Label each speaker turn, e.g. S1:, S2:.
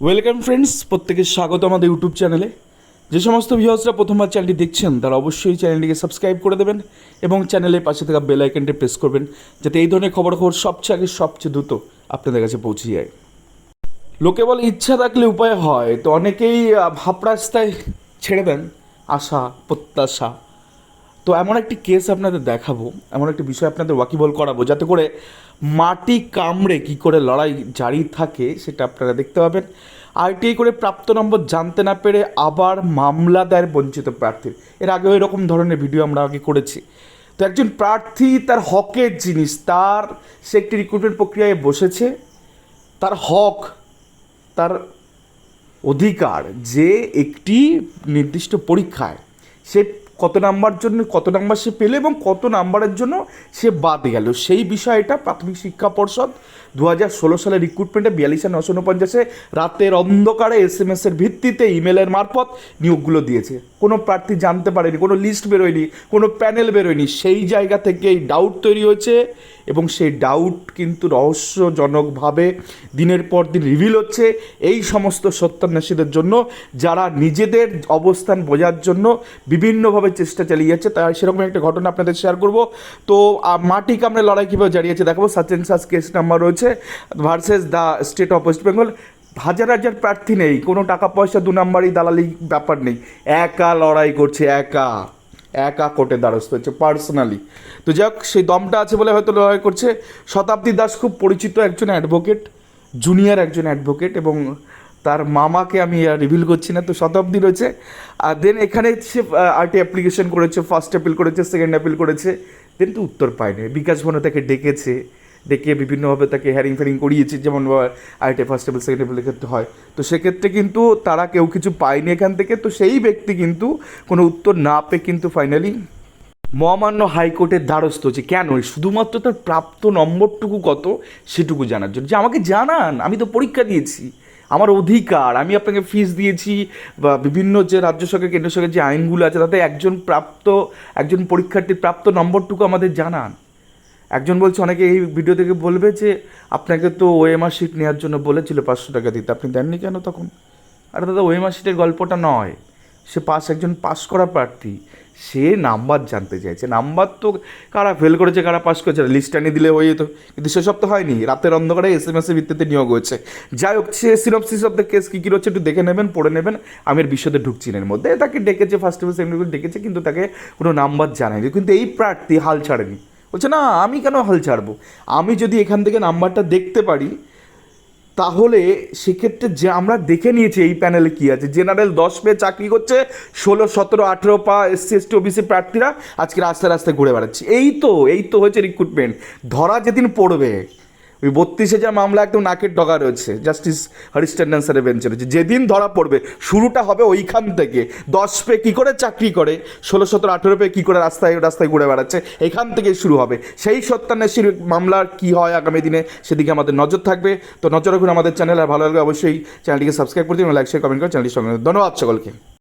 S1: Welcome friends, প্রত্যেকে স্বাগত আমাদের ইউটিউব চ্যানেলে। যে সমস্ত ভিউয়ার্সরা প্রথমবার চ্যানেলটি দেখছেন তারা অবশ্যই চ্যানেলটিকে সাবস্ক্রাইব করে দেবেন এবং চ্যানেলের পাশে থাকা বেল আইকনটি প্রেস করবেন, যাতে এই ধরনের খবর সবচেয়ে আগে সবচেয়ে দ্রুত আপনাদের কাছে পৌঁছে যায়। লোকে বলে ইচ্ছা থাকলে উপায় হয়, তো অনেকেই ভাব রাস্তায় ছেড়ে দেন আশা প্রত্যাশা। তো এমন একটি কেস আপনাদের দেখাবো, এমন একটি বিষয় আপনাদের ওয়াকিবল করাবো, যাতে করে মাটি কামড়ে কী করে লড়াই জারি থাকে সেটা আপনারা দেখতে পাবেন। আরটিআই করে প্রাপ্ত নম্বর জানতে না পেরে আবার মামলা দায়ের বঞ্চিত প্রার্থীর। এর আগেও এরকম ধরনের ভিডিও আমরা আগে করেছি। তো একজন প্রার্থী তার হকের জিনিস, সে একটি রিক্রুটমেন্ট প্রক্রিয়ায় বসেছে, তার হক, তার অধিকার যে একটি নির্দিষ্ট পরীক্ষায় সে কত নাম্বার সে পেল এবং কত নাম্বারের জন্য সে বাদ গেল, সেই বিষয়টা প্রাথমিক শিক্ষা পর্ষদ 2016 সালে রিক্রুটমেন্টে 42,949 রাতের অন্ধকারে SMS-এর ভিত্তিতে ইমেলের মারফত নিয়োগগুলো দিয়েছে। কোনো প্রার্থী জানতে পারেনি, কোনো লিস্ট বেরোয়নি, কোনো প্যানেল বেরোয়নি। সেই জায়গা থেকে এই ডাউট তৈরি হয়েছে এবং সেই ডাউট কিন্তু রহস্যজনকভাবে দিনের পর দিন রিভিল হচ্ছে এই সমস্ত সত্যান্বেষীদের জন্য, যারা নিজেদের অবস্থান বোঝার জন্য বিভিন্নভাবে চেষ্টা চালিয়ে যাচ্ছে। তাই সেরকম একটা ঘটনা আপনাদের শেয়ার করব। তো মাটি কামড়ে লড়াই কীভাবে জারিয়েছে দেখাবো। সাচেন সাজ কেস নাম্বার রয়েছে versus the state of West Bengal. হাজার হাজার প্রার্থী নেই, কোনো টাকা পয়সা দু নাম্বারই দালালি ব্যাপার নেই, একা লড়াই করছে, একা কোর্টে দ্বারস্থ হচ্ছে পার্সোনালি। তো যাক, সেই দমটা আছে বলে হয়তো লড়াই করছে। শতাব্দী দাস খুব পরিচিত একজন অ্যাডভোকেট, জুনিয়র একজন অ্যাডভোকেট, এবং তার মামাকে আমি রিভিল করছি না। তো শতাব্দী রয়েছে। আর দেন এখানে সে আরটি অ্যাপ্লিকেশন করেছে, ফার্স্ট অ্যাপিল করেছে, সেকেন্ড অ্যাপিল করেছে, দেন তো উত্তর পায়নি। বিকাশ ভবনে তাকে ডেকে বিভিন্নভাবে তাকে হ্যারিং করিয়েছে, যেমন আরটি ফার্স্ট অ্যাপিল সেকেন্ড অ্যাপিলের ক্ষেত্রে হয়। তো সেক্ষেত্রে কিন্তু তারা কেউ কিছু পায়নি এখান থেকে। তো সেই ব্যক্তি কিন্তু কোনো উত্তর না পেয়ে কিন্তু ফাইনালি মহামান্য হাইকোর্টের দ্বারস্থ হচ্ছে। কেন? শুধুমাত্র তার প্রাপ্ত নম্বরটুকু কত সেটুকু জানার জন্য, যে আমাকে জানান, আমি তো পরীক্ষা দিয়েছি, আমার অধিকার, আমি আপনাকে ফিস দিয়েছি, বা বিভিন্ন যে রাজ্য সরকার কেন্দ্র সরকারের যে আইনগুলো আছে তাতে একজন পরীক্ষার্থীর প্রাপ্ত নম্বরটুকু আমাদের জানান। একজন বলছে, অনেকে এই ভিডিও থেকে বলবে যে আপনাকে তো ওএমআর শিট নেওয়ার জন্য বলেছিল 500 টাকা দিতে, আপনি দেননি কেন তখন? আরে দাদা, ওএমআর শিটের গল্পটা নয়, সে একজন পাস করা প্রার্থী, সে নাম্বার জানতে চাইছে। নাম্বার তো কারা ফেল করেছে, কারা পাস করেছে লিস্ট আনিয়ে দিলে হয়ে যেত, কিন্তু সেসব তো হয়নি। রাতের অন্ধকারে SMS-এর ভিত্তিতে নিয়োগ হয়েছে। যাই হোক, সে সিনপসিস অফ দ্য কেস কী কী রয়েছে একটু দেখে নেবেন, পড়ে নেবেন। আমি এর বিশদে ঢুকছি এর মধ্যে। তাকে ডেকেছে, ফার্স্ট অ্যাপিল সেকেন্ড অ্যাপিল ডেকেছে, কিন্তু তাকে কোনো নাম্বার জানায়নি। কিন্তু এই প্রার্থী হাল ছাড়েনি, বলছে না, আমি কেন হাল ছাড়বো, আমি যদি এখান থেকে নাম্বারটা দেখতে পারি তাহলে সেক্ষেত্রে যে আমরা দেখে নিয়েছি এই প্যানেলে কী আছে। জেনারেল 10 পেয়ে চাকরি করছে, 16, 17, 18 পা SC/ST OBC প্রার্থীরা আজকে রাস্তায় রাস্তায় ঘুরে বেড়াচ্ছে। এই তো হয়েছে রিক্রুটমেন্ট। ধরা যেদিন পড়বে, ওই 32,000 মামলা একদম নাকের ডগা রয়েছে, জাস্টিস হরিশ টন্ডন স্যারের বেঞ্চে রয়েছে। যেদিন ধরা পড়বে শুরুটা হবে ওইখান থেকে। 10 পেয়ে কী করে চাকরি করে, 16, 17, 18 পেয়ে কী করে রাস্তায় ঘুরে বেড়াচ্ছে, এখান থেকেই শুরু হবে। সেই সত্যান্বেষীর মামলার কী হয় আগামী দিনে, সেদিকে আমাদের নজর থাকবে। তো নজর রাখুন আমাদের চ্যানেল, আর ভালো লাগবে অবশ্যই চ্যানেলটিকে সাবস্ক্রাইব করতে এবং লাইক শেয়ার কমেন্ট করে চ্যানেলটির সঙ্গে। ধন্যবাদ সকলকে।